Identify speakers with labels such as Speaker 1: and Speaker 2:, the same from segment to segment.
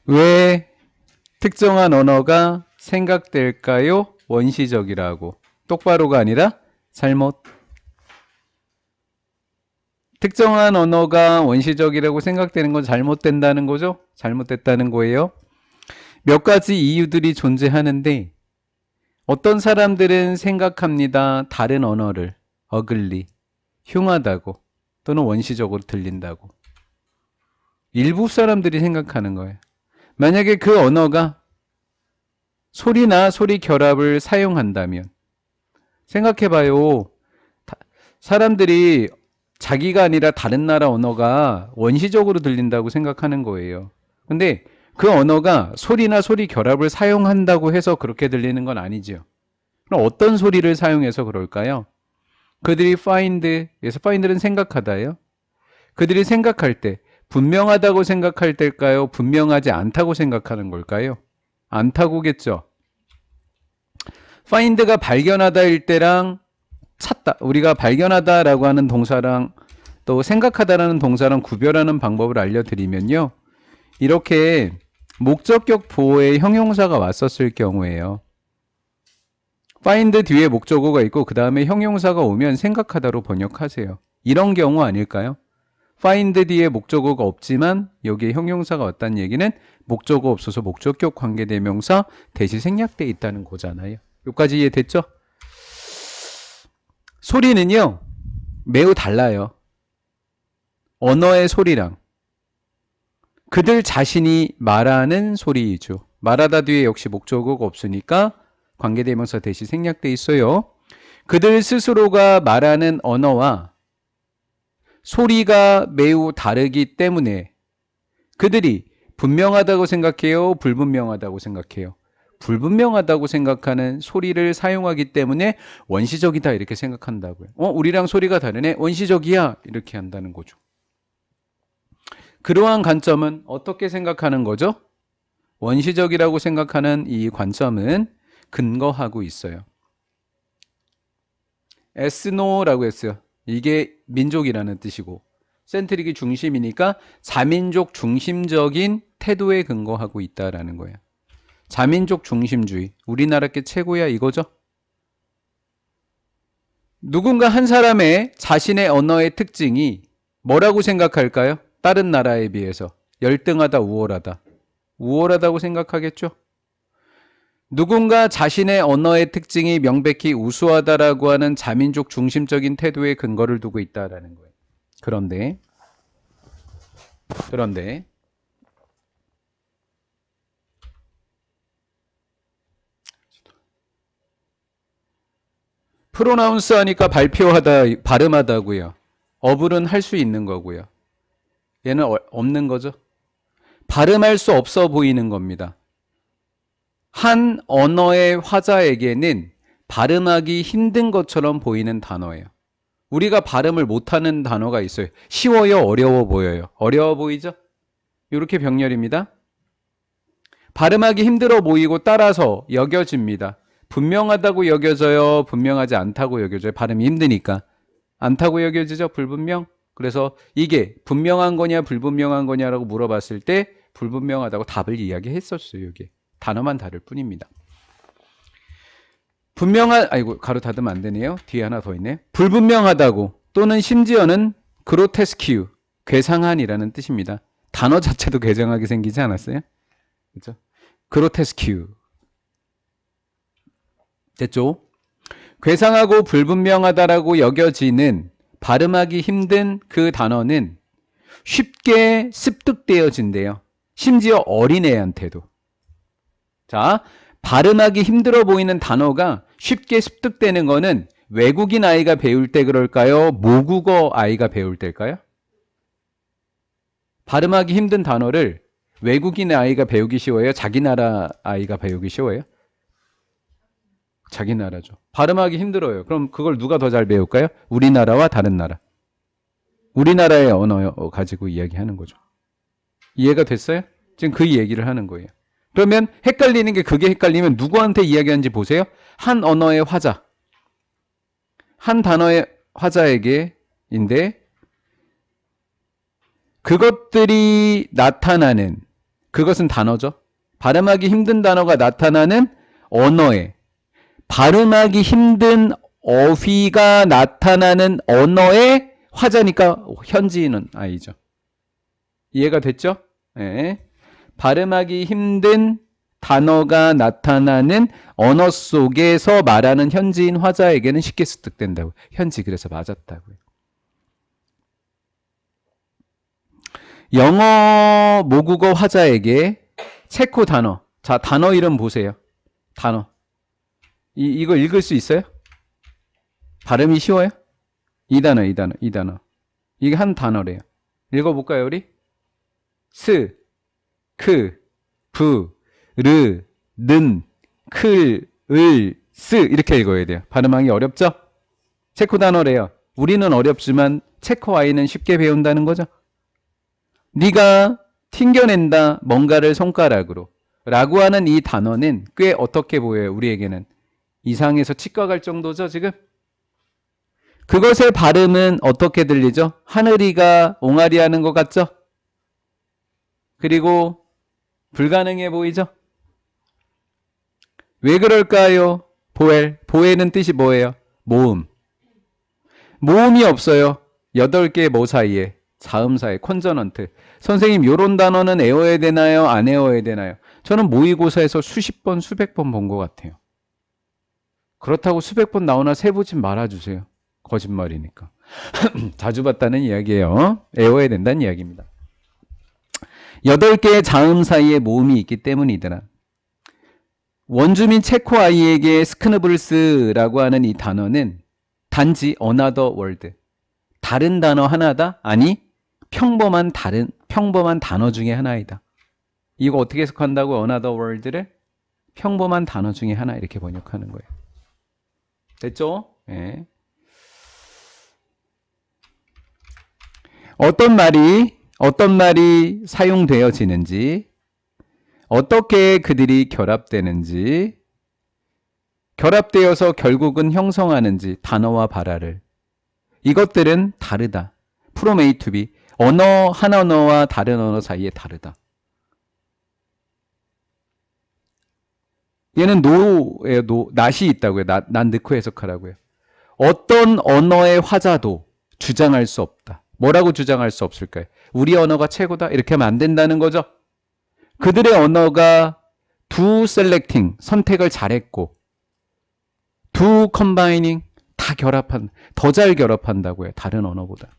Speaker 1: 왜 특정한 언어가 생각될까요? 원시적이라고. 똑바로가 아니라 잘못. 특정한 언어가 원시적이라고 생각되는 건 잘못된다는 거죠? 잘못됐다는 거예요. 몇 가지 이유들이 존재하는데 어떤 사람들은 생각합니다. 다른 언어를 어글리, 흉하다고 또는 원시적으로 들린다고. 일부 사람들이 생각하는 거예요. 만약에 그 언어가 소리나 소리 결합을 사용한다면 생각해봐요. 사람들이 자기가 아니라 다른 나라 언어가 원시적으로 들린다고 생각하는 거예요. 근데 그 언어가 소리나 소리 결합을 사용한다고 해서 그렇게 들리는 건 아니죠. 그럼 어떤 소리를 사용해서 그럴까요? 그들이 find에서 find는 생각하다예요. 그들이 생각할 때 분명하다고 생각할 때일까요? 분명하지 않다고 생각하는 걸까요? 않다고겠죠. find가 발견하다일 때랑 찾다, 우리가 발견하다라고 하는 동사랑 또 생각하다라는 동사랑 구별하는 방법을 알려드리면요. 이렇게 목적격 보호에 형용사가 왔었을 경우에요. find 뒤에 목적어가 있고 그 다음에 형용사가 오면 생각하다로 번역하세요. 이런 경우 아닐까요? find 뒤에 목적어가 없지만 여기에 형용사가 왔다는 얘기는 목적어 없어서 목적격 관계대명사 대시 생략돼 있다는 거잖아요. 여기까지 이해됐죠? 소리는요 매우 달라요. 언어의 소리랑 그들 자신이 말하는 소리이죠. 말하다 뒤에 역시 목적어가 없으니까 관계대명사 대시 생략돼 있어요. 그들 스스로가 말하는 언어와 소리가 매우 다르기 때문에 그들이 분명하다고 생각해요? 불분명하다고 생각해요? 불분명하다고 생각하는 소리를 사용하기 때문에 원시적이다 이렇게 생각한다고요. 우리랑 소리가 다르네? 원시적이야 이렇게 한다는 거죠. 그러한 관점은 어떻게 생각하는 거죠? 원시적이라고 생각하는 이 관점은 근거하고 있어요. 에스노라고 했어요. 이게 민족이라는 뜻이고 센트릭이 중심이니까 자민족 중심적인 태도에 근거하고 있다라는 거예요. 자민족 중심주의. 우리나라 게 최고야 이거죠? 누군가 한 사람의 자신의 언어의 특징이 뭐라고 생각할까요? 다른 나라에 비해서 열등하다, 우월하다. 우월하다고 생각하겠죠? 누군가 자신의 언어의 특징이 명백히 우수하다라고 하는 자민족 중심적인 태도에 근거를 두고 있다라는 거예요. 그런데 프로나운스 하니까 발표하다, 발음하다고요. 어불은 할 수 있는 거고요. 얘는 없는 거죠. 발음할 수 없어 보이는 겁니다. 한 언어의 화자에게는 발음하기 힘든 것처럼 보이는 단어예요. 우리가 발음을 못하는 단어가 있어요. 쉬워요? 어려워 보여요? 어려워 보이죠? 이렇게 병렬입니다. 발음하기 힘들어 보이고 따라서 여겨집니다. 분명하다고 여겨져요? 분명하지 않다고 여겨져요? 발음이 힘드니까. 않다고 여겨지죠? 불분명? 그래서 이게 분명한 거냐 불분명한 거냐라고 물어봤을 때 불분명하다고 답을 이야기했었어요. 이게 단어만 다를 뿐입니다. 아이고 가로 닫으면 안 되네요. 뒤에 하나 더 있네. 불분명하다고 또는 심지어는 그로테스키우, 괴상한이라는 뜻입니다. 단어 자체도 괴상하게 생기지 않았어요? 그렇죠? 그로테스키우. 됐죠? 괴상하고 불분명하다라고 여겨지는 발음하기 힘든 그 단어는 쉽게 습득되어진대요. 심지어 어린애한테도. 자, 발음하기 힘들어 보이는 단어가 쉽게 습득되는 거는 외국인 아이가 배울 때 그럴까요? 모국어 아이가 배울 때일까요? 발음하기 힘든 단어를 외국인 아이가 배우기 쉬워요? 자기 나라 아이가 배우기 쉬워요? 자기 나라죠. 발음하기 힘들어요. 그럼 그걸 누가 더 잘 배울까요? 우리나라와 다른 나라. 우리나라의 언어 가지고 이야기하는 거죠. 이해가 됐어요? 지금 그 얘기를 하는 거예요. 그러면 헷갈리는 게 그게 헷갈리면 누구한테 이야기하는지 보세요. 한 언어의 화자. 한 단어의 화자에게인데 그것들이 나타나는 그것은 단어죠. 발음하기 힘든 단어가 나타나는 언어에, 발음하기 힘든 어휘가 나타나는 언어의 화자니까 현지인은 아이죠. 이해가 됐죠? 네. 발음하기 힘든 단어가 나타나는 언어 속에서 말하는 현지인 화자에게는 쉽게 습득된다고. 현지, 그래서 맞았다고요. 영어 모국어 화자에게 체코 단어. 자, 단어 이름 보세요. 단어. 이거 읽을 수 있어요? 발음이 쉬워요? 이 단어. 이게 한 단어래요. 읽어볼까요, 우리? 스, 크, 부, 르, 는, 클, 을, 스 이렇게 읽어야 돼요. 발음하기 어렵죠? 체코 단어래요. 우리는 어렵지만 체코 아이는 쉽게 배운다는 거죠. 네가 튕겨낸다 뭔가를 손가락으로 라고 하는 이 단어는 꽤 어떻게 보여요? 우리에게는 이상해서 치과 갈 정도죠 지금? 그것의 발음은 어떻게 들리죠? 하늘이가 옹알이 하는 것 같죠? 그리고 불가능해 보이죠? 왜 그럴까요? 보엘는 뜻이 뭐예요? 모음. 모음이 없어요. 8개의 뭐 사이에? 자음 사이에, 콘저넌트. 선생님, 요런 단어는 외워야 되나요? 안 외워야 되나요? 저는 모의고사에서 수십 번, 수백 번 본 것 같아요. 그렇다고 수백 번 나오나 세보지 말아주세요. 거짓말이니까. 자주 봤다는 이야기예요. 외워야 된다는 이야기입니다. 8개의 자음 사이에 모음이 있기 때문이더라. 원주민 체코 아이에게 스크너블스라고 하는 이 단어는 단지 another word, 다른 단어 하나다? 아니, 평범한 단어 중에 하나이다. 이거 어떻게 해석한다고? another word를 평범한 단어 중에 하나 이렇게 번역하는 거예요. 됐죠? 네. 어떤 말이 사용되어지는지, 어떻게 그들이 결합되는지, 결합되어서 결국은 형성하는지, 단어와 발화를. 이것들은 다르다. from A to B. 언어, 한 언어와 다른 언어 사이에 다르다. 얘는 no예요. not이 있다고요. 난 넣고 해석하라고요. 어떤 언어의 화자도 주장할 수 없다. 뭐라고 주장할 수 없을까요? 우리 언어가 최고다. 이렇게 하면 안 된다는 거죠. 그들의 언어가 do selecting, 선택을 잘했고 do combining, 더 잘 결합한다고요. 다른 언어보다.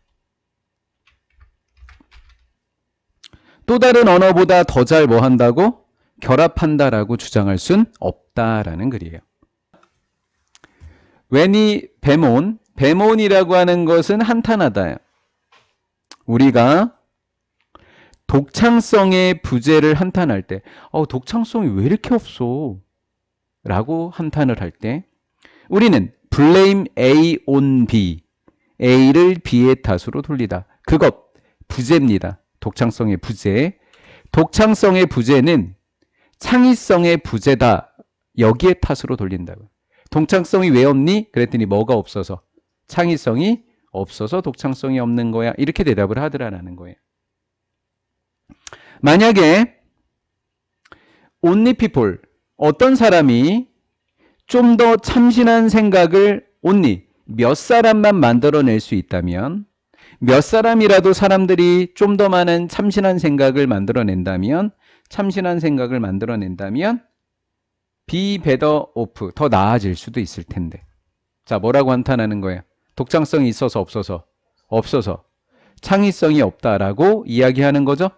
Speaker 1: 또 다른 언어보다 더 잘 뭐 한다고? 결합한다라고 주장할 순 없다라는 글이에요. 웬이 베몬이라고 하는 것은 한탄하다. 우리가 독창성의 부재를 한탄할 때 독창성이 왜 이렇게 없어? 라고 한탄을 할 때 우리는 blame A on B, A를 B의 탓으로 돌리다. 그것, 부재입니다. 독창성의 부재. 독창성의 부재는 창의성의 부재다. 여기에 탓으로 돌린다고. 독창성이 왜 없니? 그랬더니 뭐가 없어서? 창의성이 없어서 독창성이 없는 거야. 이렇게 대답을 하더라라는 거예요. 만약에 only people, 어떤 사람이 좀 더 참신한 생각을 only, 몇 사람만 만들어낼 수 있다면, 몇 사람이라도 사람들이 좀 더 많은 참신한 생각을 만들어낸다면 be better off, 더 나아질 수도 있을 텐데. 자, 뭐라고 한탄하는 거예요? 독창성이 있어서 없어서 창의성이 없다라고 이야기하는 거죠.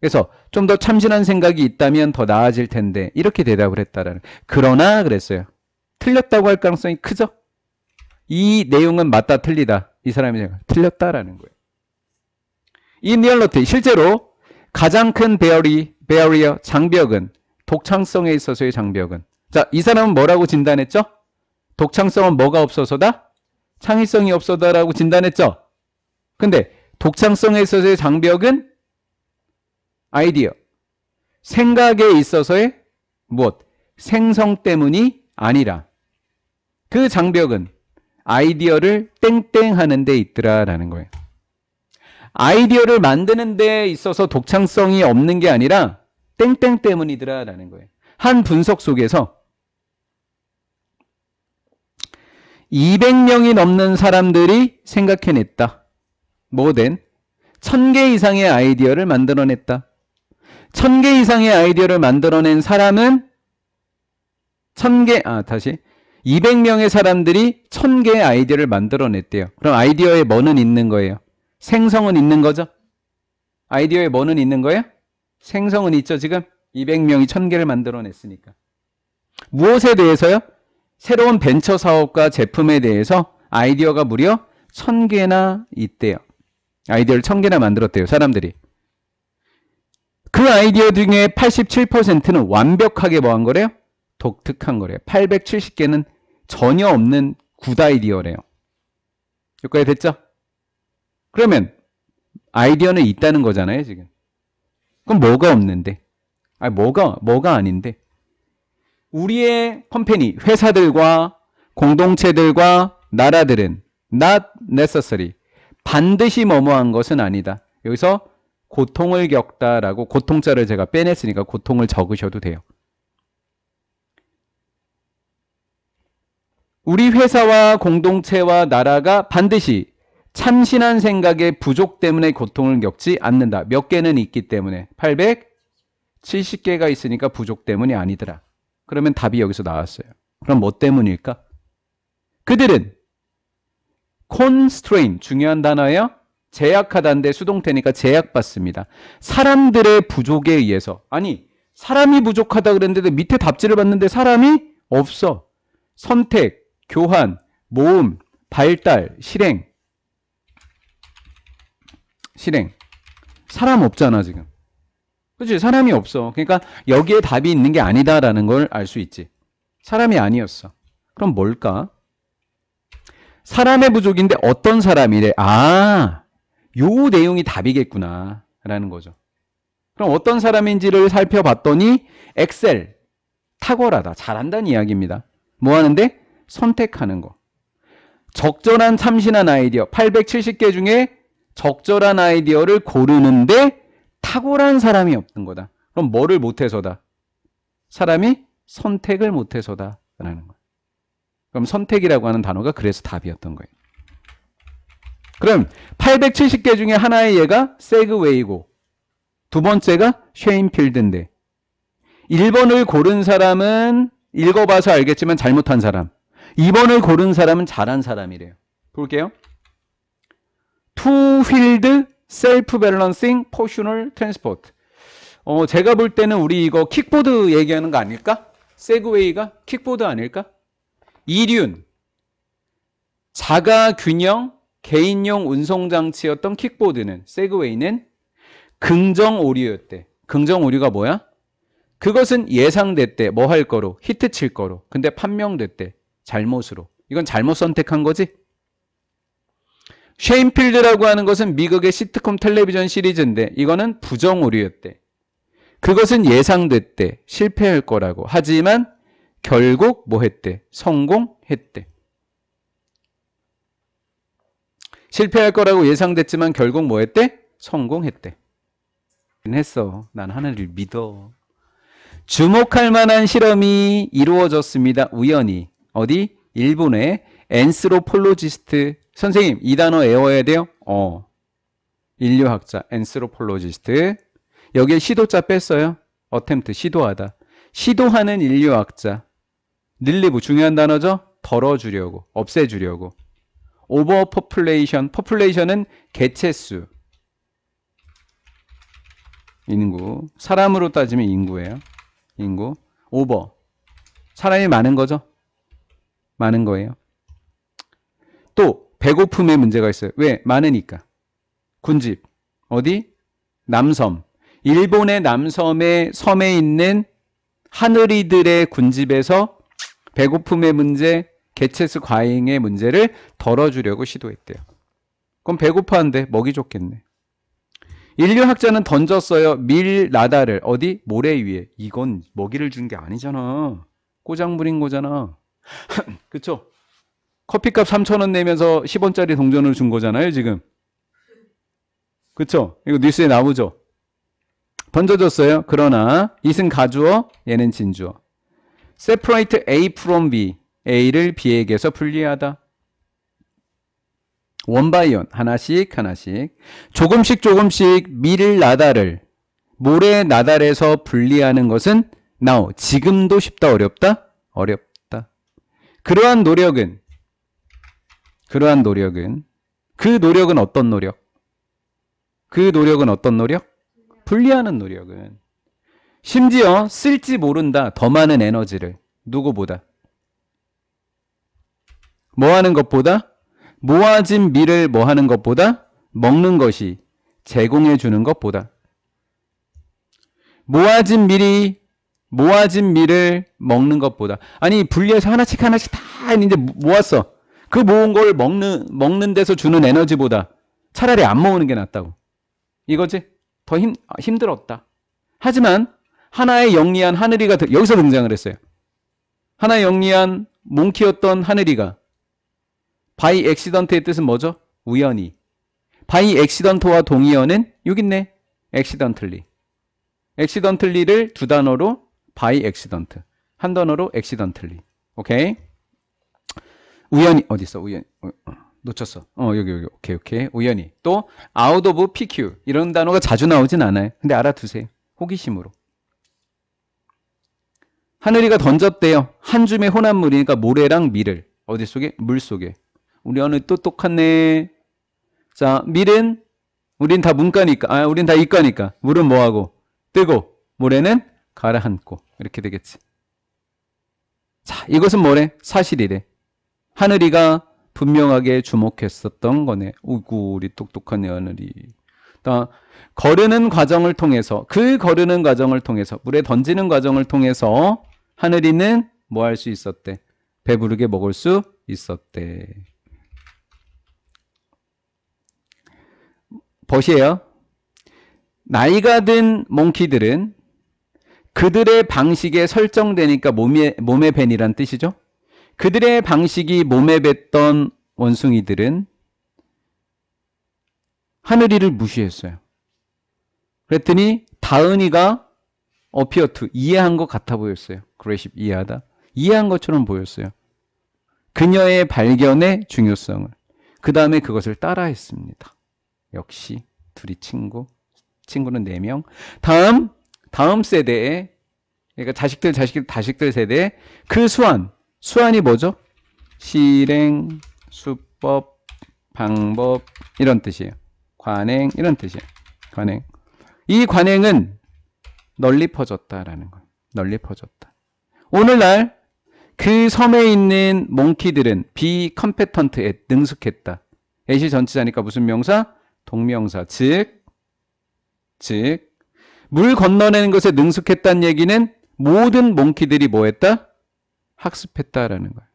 Speaker 1: 그래서 좀 더 참신한 생각이 있다면 더 나아질 텐데 이렇게 대답을 했다라는. 그러나 그랬어요. 틀렸다고 할 가능성이 크죠. 이 내용은 맞다 틀리다. 이 사람이 틀렸다라는 거예요. 이 리얼리티, 실제로 가장 큰 베어리어, 장벽은, 독창성에 있어서의 장벽은. 자, 이 사람은 뭐라고 진단했죠? 독창성은 뭐가 없어서다? 창의성이 없어서다라고 진단했죠? 근데 독창성에 있어서의 장벽은 아이디어, 생각에 있어서의 무엇? 생성 때문이 아니라 그 장벽은 아이디어를 땡땡 하는 데 있더라라는 거예요. 아이디어를 만드는 데 있어서 독창성이 없는 게 아니라 땡땡 때문이더라 라는 거예요. 한 분석 속에서 200명이 넘는 사람들이 생각해냈다. 뭐든 1000개 이상의 아이디어를 만들어냈다. 1000개 이상의 아이디어를 만들어낸 사람은 200명의 사람들이 1000개의 아이디어를 만들어냈대요. 그럼 아이디어에 뭐는 있는 거예요? 생성은 있는 거죠? 아이디어에 뭐는 있는 거예요? 생성은 있죠. 지금 200명이 1000개를 만들어냈으니까. 무엇에 대해서요? 새로운 벤처 사업과 제품에 대해서 아이디어가 무려 1000개나 있대요. 아이디어를 1000개나 만들었대요. 사람들이. 그 아이디어 중에 87%는 완벽하게 뭐한 거래요? 독특한 거래요. 870개는 전혀 없는 굿 아이디어래요. 여기까지 됐죠? 그러면 아이디어는 있다는 거잖아요, 지금. 그럼 뭐가 없는데? 뭐가 아닌데? 우리의 컴퍼니, 회사들과 공동체들과 나라들은 not necessary, 반드시 뭐뭐한 것은 아니다. 여기서 고통을 겪다라고 고통자를 제가 빼냈으니까 고통을 적으셔도 돼요. 우리 회사와 공동체와 나라가 반드시 참신한 생각의 부족 때문에 고통을 겪지 않는다. 몇 개는 있기 때문에 870개가 있으니까 부족 때문이 아니더라. 그러면 답이 여기서 나왔어요. 그럼 뭐 때문일까? 그들은 constrain, 중요한 단어예요. 제약하다인데 수동태니까 제약받습니다. 사람들의 부족에 의해서. 아니, 사람이 부족하다 그랬는데 밑에 답지를 봤는데 사람이 없어. 선택, 교환, 모음, 발달, 실행. 사람 없잖아, 지금. 그렇지? 사람이 없어. 그러니까 여기에 답이 있는 게 아니다라는 걸 알 수 있지. 사람이 아니었어. 그럼 뭘까? 사람의 부족인데 어떤 사람이래? 요 내용이 답이겠구나 라는 거죠. 그럼 어떤 사람인지를 살펴봤더니 엑셀, 탁월하다, 잘한다는 이야기입니다. 뭐 하는데? 선택하는 거. 적절한 참신한 아이디어 870개 중에 적절한 아이디어를 고르는데 탁월한 사람이 없는 거다. 그럼 뭐를 못해서다? 사람이 선택을 못해서다 라는 거예요. 그럼 선택이라고 하는 단어가 그래서 답이었던 거예요. 그럼 870개 중에 하나의 예가 세그웨이고 두 번째가 쉐인필드인데 1번을 고른 사람은 읽어봐서 알겠지만 잘못한 사람, 2번을 고른 사람은 잘한 사람이래요. 볼게요. 투-휠드 셀프 밸런싱 포셔널 트랜스포트. 제가 볼 때는 우리 이거 킥보드 얘기하는 거 아닐까? 세그웨이가 킥보드 아닐까? 이륜, 자가 균형 개인용 운송장치였던 킥보드는, 세그웨이는 긍정 오류였대. 긍정 오류가 뭐야? 그것은 예상됐대. 뭐 할 거로? 히트 칠 거로. 근데 판명됐대. 잘못으로. 이건 잘못 선택한 거지? 쉐인필드라고 하는 것은 미국의 시트콤 텔레비전 시리즈인데 이거는 부정 오류였대. 그것은 예상됐대. 실패할 거라고. 하지만 결국 뭐 했대? 성공했대. 실패할 거라고 예상됐지만 결국 뭐 했대? 성공했대. 했어. 난 하나를 믿어. 주목할 만한 실험이 이루어졌습니다. 우연히. 어디? 일본의 앤스로폴로지스트. 선생님, 이 단어 외워야 돼요? 인류학자, 앤스로폴로지스트. 여기에 시도자 뺐어요. 어템트, 시도하다. 시도하는 인류학자. 릴리브, 중요한 단어죠? 덜어주려고, 없애주려고. 오버 포퓰레이션, 포퓰레이션은 개체수. 인구. 사람으로 따지면 인구예요. 인구. 오버. 사람이 많은 거죠? 많은 거예요. 또 배고픔의 문제가 있어요. 왜? 많으니까. 군집. 어디? 남섬. 일본의 남섬의 섬에 있는 하느리들의 군집에서 배고픔의 문제, 개체수 과잉의 문제를 덜어주려고 시도했대요. 그럼 배고파한데 먹이 줬겠네. 인류학자는 던졌어요. 밀 나다를. 어디? 모래 위에. 이건 먹이를 준 게 아니잖아. 꼬장 부린 거잖아. 그쵸? 커피값 3,000원 내면서 10원짜리 동전을 준 거잖아요, 지금. 그쵸? 이거 뉴스에 나오죠? 던져줬어요. 그러나 it은 가주어, 얘는 진주어. separate A from B. A를 B에게서 분리하다. 원바이원 하나씩 하나씩 조금씩 밀 나달을 모래 나달에서 분리하는 것은 now 지금도 쉽다 어렵다? 어렵다. 그러한 노력은 그 노력은 어떤 노력? 그 노력은 어떤 노력? 분리하는 노력은 심지어 쓸지 모른다 더 많은 에너지를 누구보다 뭐 하는 것보다 모아진 밀을 뭐 하는 것보다 먹는 것이 제공해 주는 것보다 모아진 밀을 먹는 것보다 아니 분리해서 하나씩 다 이제 모았어. 그 모은 걸 먹는 데서 주는 에너지보다 차라리 안 모으는 게 낫다고. 이거지? 더 힘들었다. 하지만 하나의 영리한 하늘이가 여기서 등장을 했어요. 하나의 영리한 몽키였던 하늘이가 by accident의 뜻은 뭐죠? 우연히. by accident와 동의어는 여기 있네. accidentally. accidentally를 두 단어로 by accident. 한 단어로 accidentally. 오케이? 우연히 어디 있어? 우연히. 놓쳤어. 여기. 오케이. 우연히. 또 out of PQ. 이런 단어가 자주 나오진 않아요. 근데 알아두세요. 호기심으로. 하늘이가 던졌대요. 한 줌의 혼합물이니까 모래랑 밀을. 어디 속에? 물 속에. 우리 어느 똑똑하네. 자, 밀은 우린 다 문과니까. 우린 다 이과니까. 물은 뭐하고? 뜨고 모래는 가라앉고. 이렇게 되겠지. 자, 이것은 뭐래? 사실이래. 하늘이가 분명하게 주목했었던 거네. 우구 우리 똑똑한 하늘이. 거르는 과정을 통해서 물에 던지는 과정을 통해서 하늘이는 뭐 할 수 있었대? 배부르게 먹을 수 있었대. 보시에요. 나이가 든 몽키들은 그들의 방식에 설정되니까 몸에 밴이란 뜻이죠. 그들의 방식이 몸에 뱉던 원숭이들은 하늘이를 무시했어요. 그랬더니 다은이가 어피어트 이해한 것 같아 보였어요. 그래십 이해하다. 이해한 것처럼 보였어요. 그녀의 발견의 중요성을. 그 다음에 그것을 따라했습니다. 역시 둘이 친구는 4명. 다음 세대에 그러니까 자식들 세대에 그 수완이 뭐죠? 실행, 수법, 방법 이런 뜻이에요. 관행 이런 뜻이에요. 관행. 이 관행은 널리 퍼졌다라는 거예요. 널리 퍼졌다. 오늘날 그 섬에 있는 몽키들은 비컴페턴트에 능숙했다. 애시 전치사니까 무슨 명사? 동명사. 즉 물 건너내는 것에 능숙했다는 얘기는 모든 몽키들이 뭐 했다? 학습했다라는 거예요.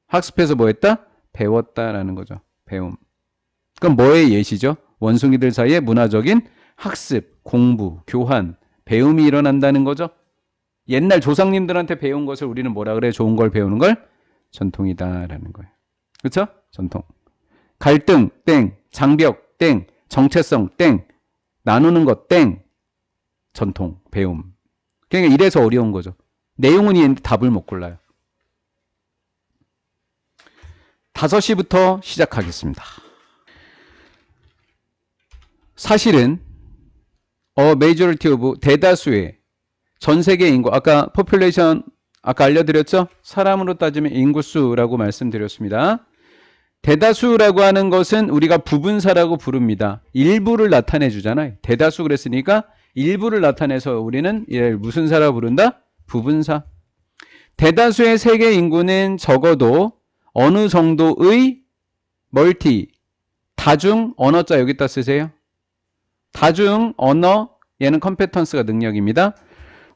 Speaker 1: 학습해서 뭐 했다? 배웠다라는 거죠. 배움. 그럼 뭐의 예시죠? 원숭이들 사이에 문화적인 학습, 공부, 교환, 배움이 일어난다는 거죠. 옛날 조상님들한테 배운 것을 우리는 뭐라 그래? 좋은 걸 배우는 걸 전통이다라는 거예요. 그렇죠? 전통. 갈등, 땡. 장벽, 땡. 정체성, 땡. 나누는 것, 땡. 전통, 배움. 그러니까 이래서 어려운 거죠. 내용은 이해했는데 답을 못 골라요. 5시부터 시작하겠습니다. 사실은 majority of 대다수의 전 세계 인구 아까 population 아까 알려드렸죠? 사람으로 따지면 인구수라고 말씀드렸습니다. 대다수라고 하는 것은 우리가 부분사라고 부릅니다. 일부를 나타내 주잖아요. 대다수 그랬으니까 일부를 나타내서 우리는 이를 무슨 사라고 부른다? 부분사. 대다수의 세계 인구는 적어도 어느 정도의 다중 언어자 여기다 쓰세요. 다중 언어 얘는 컴페턴스가 능력입니다.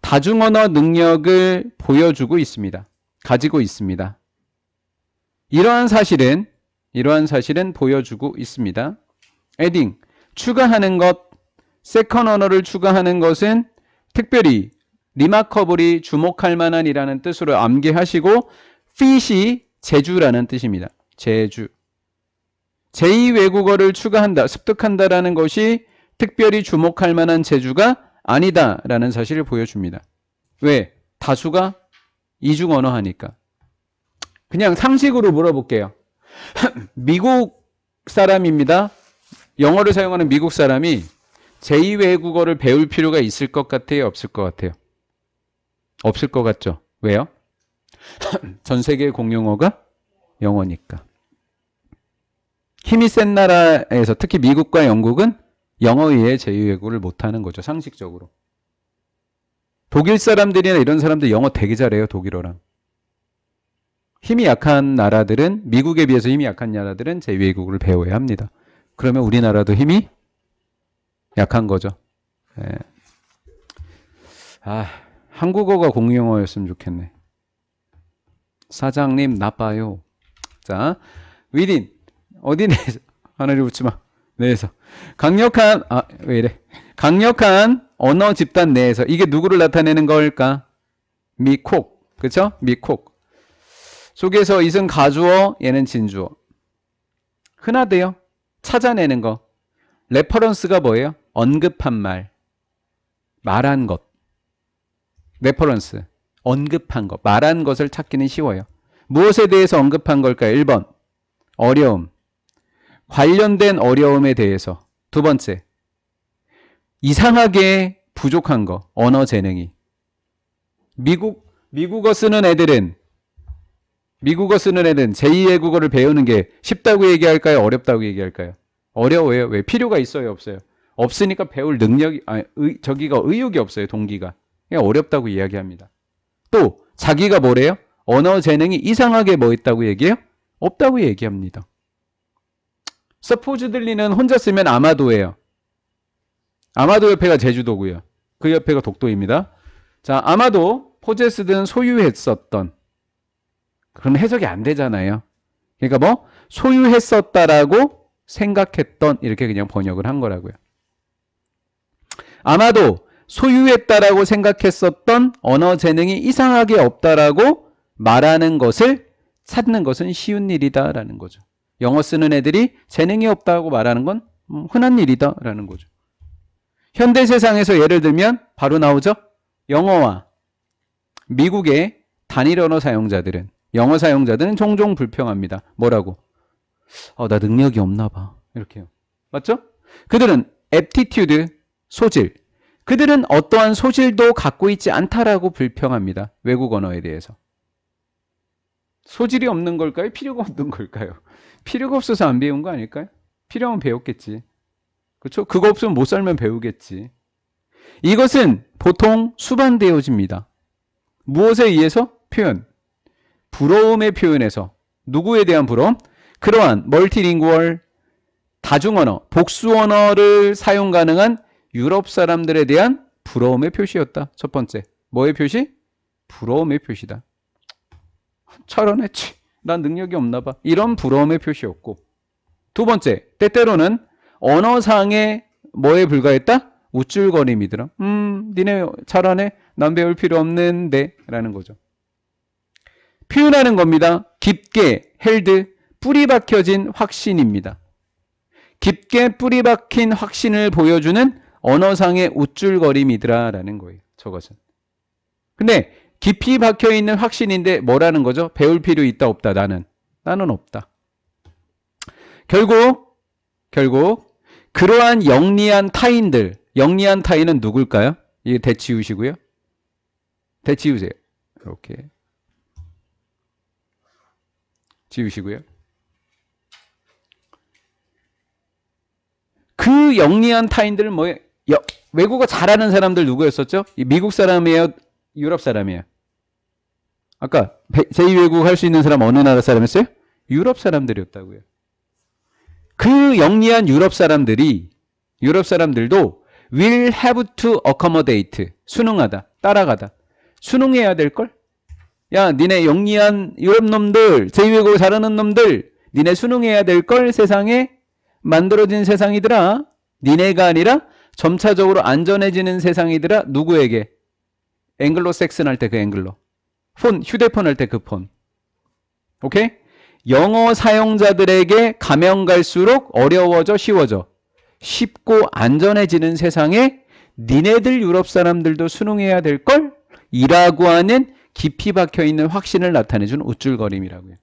Speaker 1: 다중 언어 능력을 보여주고 있습니다. 가지고 있습니다. 이러한 사실은 보여주고 있습니다. adding 추가하는 것, 세컨 언어를 추가하는 것은 특별히 remarkably 주목할 만한이라는 뜻으로 암기하시고 fit이 제주라는 뜻입니다. 제주. 제2 외국어를 추가한다, 습득한다라는 것이 특별히 주목할 만한 재주가 아니다라는 사실을 보여줍니다. 왜? 다수가 이중 언어 하니까. 그냥 상식으로 물어볼게요. 미국 사람입니다. 영어를 사용하는 미국 사람이 제2 외국어를 배울 필요가 있을 것 같아요? 없을 것 같아요? 없을 것 같죠? 왜요? 전 세계 공용어가 영어니까. 힘이 센 나라에서 특히 미국과 영국은 영어 외에 제2 외국어를 못하는 거죠. 상식적으로. 독일 사람들이나 이런 사람들 영어 되게 잘해요. 독일어랑. 힘이 약한 나라들은 미국에 비해서 힘이 약한 나라들은 제2 외국어를 배워야 합니다. 그러면 우리나라도 힘이 약한 거죠. 예. 한국어가 공용어였으면 좋겠네. 사장님 나빠요. 자, within 어디 내에서 하나를 웃지 마. 내에서 강력한 왜 이래? 강력한 언어 집단 내에서 이게 누구를 나타내는 걸까? 미콕, 그렇죠? 미콕 속에서 이은 가주어, 얘는 진주어. 흔하대요. 찾아내는 거. 레퍼런스가 뭐예요? 언급한 말, 말한 것. 레퍼런스, 언급한 것, 말한 것을 찾기는 쉬워요. 무엇에 대해서 언급한 걸까요? 1번, 어려움. 관련된 어려움에 대해서. 두 번째, 이상하게 부족한 거, 언어 재능이. 미국어 쓰는 애들은 제2 외국어를 배우는 게 쉽다고 얘기할까요? 어렵다고 얘기할까요? 어려워요. 왜? 필요가 있어요? 없어요? 없으니까 배울 능력이, 저기가 의욕이 없어요. 동기가. 그냥 어렵다고 이야기합니다. 또 자기가 뭐래요? 언어 재능이 이상하게 뭐 있다고 얘기해요? 없다고 얘기합니다. supposedly는 혼자 쓰면 아마도예요. 아마도 옆에가 제주도고요. 그 옆에가 독도입니다. 자, 아마도 possessed는 소유했었던. 그럼 해석이 안 되잖아요. 그러니까 뭐 소유했었다라고 생각했던 이렇게 그냥 번역을 한 거라고요. 아마도 소유했다라고 생각했었던 언어 재능이 이상하게 없다라고 말하는 것을 찾는 것은 쉬운 일이다라는 거죠. 영어 쓰는 애들이 재능이 없다고 말하는 건 흔한 일이다라는 거죠. 현대 세상에서 예를 들면 바로 나오죠. 영어와 미국의 단일 언어 사용자들은 영어 사용자들은 종종 불평합니다. 뭐라고? 나 능력이 없나 봐. 이렇게요. 맞죠? 그들은 aptitude, 소질. 그들은 어떠한 소질도 갖고 있지 않다라고 불평합니다. 외국 언어에 대해서. 소질이 없는 걸까요? 필요가 없는 걸까요? 필요가 없어서 안 배운 거 아닐까요? 필요하면 배웠겠지. 그렇죠? 그거 없으면 못 살면 배우겠지. 이것은 보통 수반되어집니다. 무엇에 의해서? 표현. 부러움의 표현에서. 누구에 대한 부러움? 그러한 멀티링구얼, 다중언어, 복수언어를 사용 가능한 유럽 사람들에 대한 부러움의 표시였다. 첫 번째. 뭐의 표시? 부러움의 표시다. 저런했지. 난 능력이 없나 봐. 이런 부러움의 표시였고. 두 번째. 때때로는 언어상의 뭐에 불과했다? 우쭐거림이더라. 니네 잘하네. 난 배울 필요 없는데 라는 거죠. 표현하는 겁니다. 깊게 헬드, 뿌리 박혀진 확신입니다. 깊게 뿌리 박힌 확신을 보여주는 언어상의 우쭐거림이더라 라는 거예요. 저것은. 근데 깊이 박혀있는 확신인데 뭐라는 거죠? 배울 필요 있다 없다. 나는 없다. 결국 그러한 영리한 타인들, 영리한 타인은 누굴까요? 이게 대치우시고요. 대치우세요. 이렇게 지우시고요. 그 영리한 타인들은 뭐예요? 외국어 잘하는 사람들 누구였었죠? 미국 사람이에요? 유럽 사람이에요? 아까 제2외국 할 수 있는 사람 어느 나라 사람이었어요? 유럽 사람들이었다고요. 그 영리한 유럽 사람들도 will have to accommodate, 순응하다, 따라가다. 순응해야 될걸? 야, 니네 영리한 유럽 놈들, 제2외국어 잘하는 놈들, 니네 순응해야 될걸? 세상에 만들어진 세상이더라. 니네가 아니라 점차적으로 안전해지는 세상이더라. 누구에게? 앵글로색슨 할 때 그 앵글로. 휴대폰 할 때 그 폰. 오케이? 영어 사용자들에게 가면 갈수록 어려워져, 쉬워져. 쉽고 안전해지는 세상에 니네들 유럽 사람들도 순응해야 될걸? 이라고 하는 깊이 박혀있는 확신을 나타내준 우쭐거림이라고요.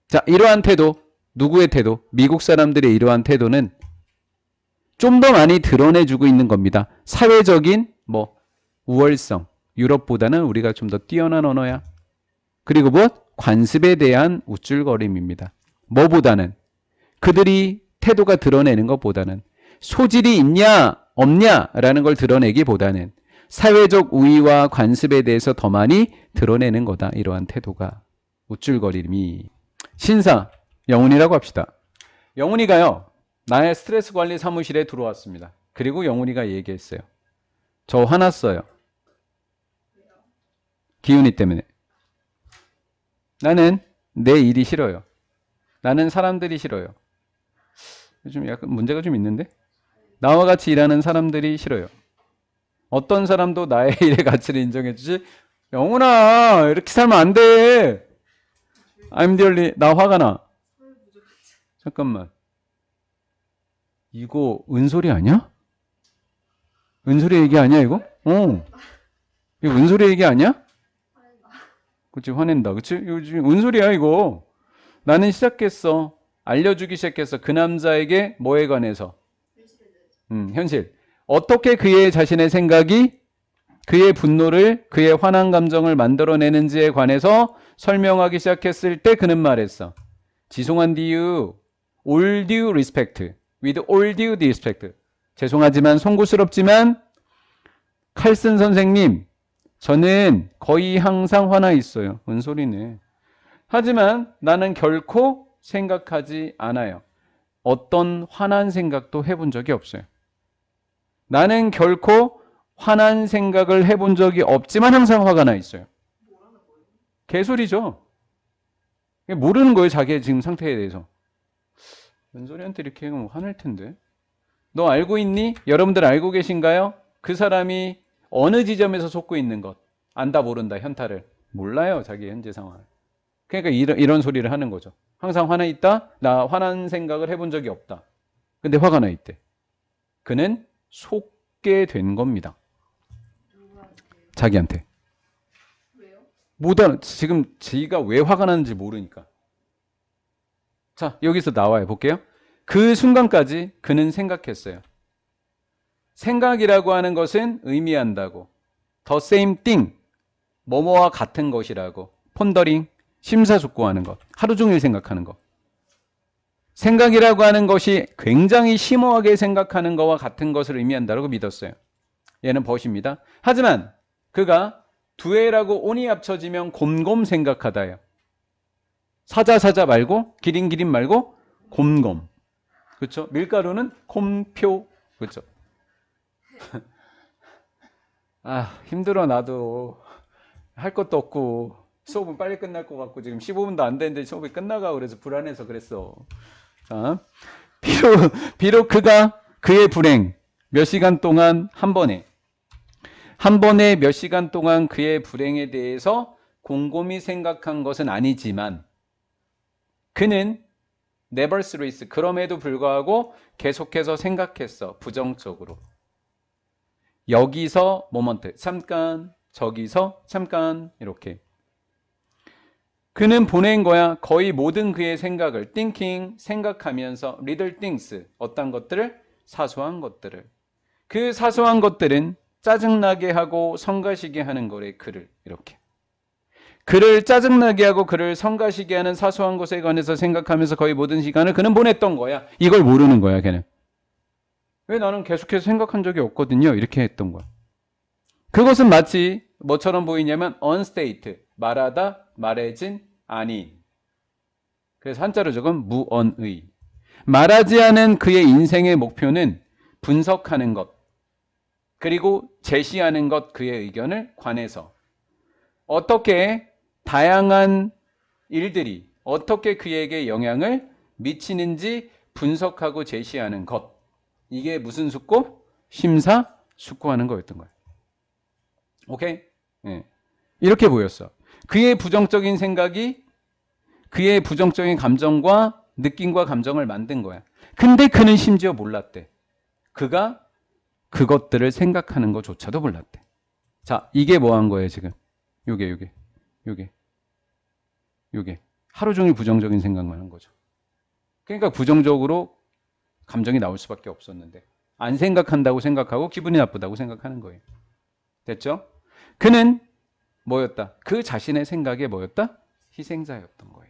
Speaker 1: 자, 이러한 태도, 누구의 태도? 미국 사람들의 이러한 태도는 좀 더 많이 드러내주고 있는 겁니다. 사회적인 우월성, 유럽보다는 우리가 좀 더 뛰어난 언어야. 그리고 관습에 대한 우쭐거림입니다. 뭐보다는? 그들이 태도가 드러내는 것보다는 소질이 있냐 없냐라는 걸 드러내기보다는 사회적 우위와 관습에 대해서 더 많이 드러내는 거다. 이러한 태도가. 우쭐거림이. 신사, 영훈이라고 합시다. 영훈이가요, 나의 스트레스 관리 사무실에 들어왔습니다. 그리고 영훈이가 얘기했어요. 저 화났어요. 기훈이 때문에. 나는 내 일이 싫어요. 나는 사람들이 싫어요. 요즘 약간 문제가 좀 있는데? 나와 같이 일하는 사람들이 싫어요. 어떤 사람도 나의 일의 가치를 인정해주지. 영훈아, 이렇게 살면 안 돼. I'm the only, 나 화가 나. 잠깐만. 이거 은솔이 아니야? 은솔이 얘기 아니야 이거? 이거 은솔이 얘기 아니야? 그치, 화낸다. 그치? 이거 지금 은솔이야 이거. 나는 시작했어. 알려주기 시작했어. 그 남자에게 뭐에 관해서? 현실. 어떻게 그의 자신의 생각이 그의 분노를, 그의 화난 감정을 만들어내는지에 관해서 설명하기 시작했을 때 그는 말했어. 지송한 디유, all due respect, with all due respect. 죄송하지만 송구스럽지만 칼슨 선생님, 저는 거의 항상 화나 있어요. 뭔 소리네. 하지만 나는 결코 생각하지 않아요. 어떤 화난 생각도 해본 적이 없어요. 나는 결코 화난 생각을 해본 적이 없지만 항상 화가 나 있어요. 개소리죠. 모르는 거예요. 자기의 지금 상태에 대해서. 은솔이한테 이렇게 하면 화낼 텐데. 너 알고 있니? 여러분들 알고 계신가요? 그 사람이 어느 지점에서 속고 있는 것. 안다 모른다 현타를. 몰라요. 자기 현재 상황을. 그러니까 이런 소리를 하는 거죠. 항상 화나 있다? 나 화난 생각을 해본 적이 없다. 근데 화가 나 있대. 그는 속게 된 겁니다. 자기한테.
Speaker 2: 왜요?
Speaker 1: 못 알아. 지금 지가 왜 화가 나는지 모르니까. 자, 여기서 나와요. 볼게요. 그 순간까지 그는 생각했어요. 생각이라고 하는 것은 의미한다고. The same thing. 뭐뭐와 같은 것이라고. 폰더링. 심사숙고하는 것. 하루 종일 생각하는 것. 생각이라고 하는 것이 굉장히 심오하게 생각하는 것과 같은 것을 의미한다고 믿었어요. 얘는 벗입니다. 하지만 그가 두에라고 온이 합쳐지면 곰곰 생각하다예요. 사자 말고 기린 말고 곰곰. 그렇죠? 밀가루는 곰표. 그렇죠? 아, 힘들어 나도. 할 것도 없고 수업은 빨리 끝날 것 같고 지금 15분도 안 됐는데 수업이 끝나가 그래서 불안해서 그랬어. 자, 비록 그가 그의 불행 몇 시간 동안 한 번에 몇 시간 동안 그의 불행에 대해서 곰곰이 생각한 것은 아니지만 그는 nevertheless 그럼에도 불구하고 계속해서 생각했어. 부정적으로. 여기서 모먼트 잠깐, 저기서 잠깐 이렇게. 그는 보낸 거야. 거의 모든 그의 생각을 thinking 생각하면서 little things 어떤 것들을 사소한 것들을 그 사소한 것들은 짜증나게 하고 성가시게 하는 거래. 그를 이렇게 그를 짜증나게 하고 그를 성가시게 하는 사소한 것에 관해서 생각하면서 거의 모든 시간을 그는 보냈던 거야. 이걸 모르는 거야. 걔는 왜 나는 계속해서 생각한 적이 없거든요. 이렇게 했던 거야. 그것은 마치 뭐처럼 보이냐면 unstate 말하다 말해진 아닌. 그래서 한자로 적은 무언의. 말하지 않은 그의 인생의 목표는 분석하는 것 그리고 제시하는 것. 그의 의견을 관해서 어떻게 다양한 일들이 어떻게 그에게 영향을 미치는지 분석하고 제시하는 것. 이게 무슨 숙고? 심사숙고하는 거였던 거예요. 오케이? 네. 이렇게 보였어. 그의 부정적인 생각이 그의 부정적인 감정과 느낌과 감정을 만든 거야. 근데 그는 심지어 몰랐대. 그가 그것들을 생각하는 것조차도 몰랐대. 자, 이게 뭐 한 거예요, 지금? 요게. 하루 종일 부정적인 생각만 한 거죠. 그러니까 부정적으로 감정이 나올 수밖에 없었는데, 안 생각한다고 생각하고 기분이 나쁘다고 생각하는 거예요. 됐죠? 그는 뭐였다? 그 자신의 생각에 뭐였다? 희생자였던 거예요.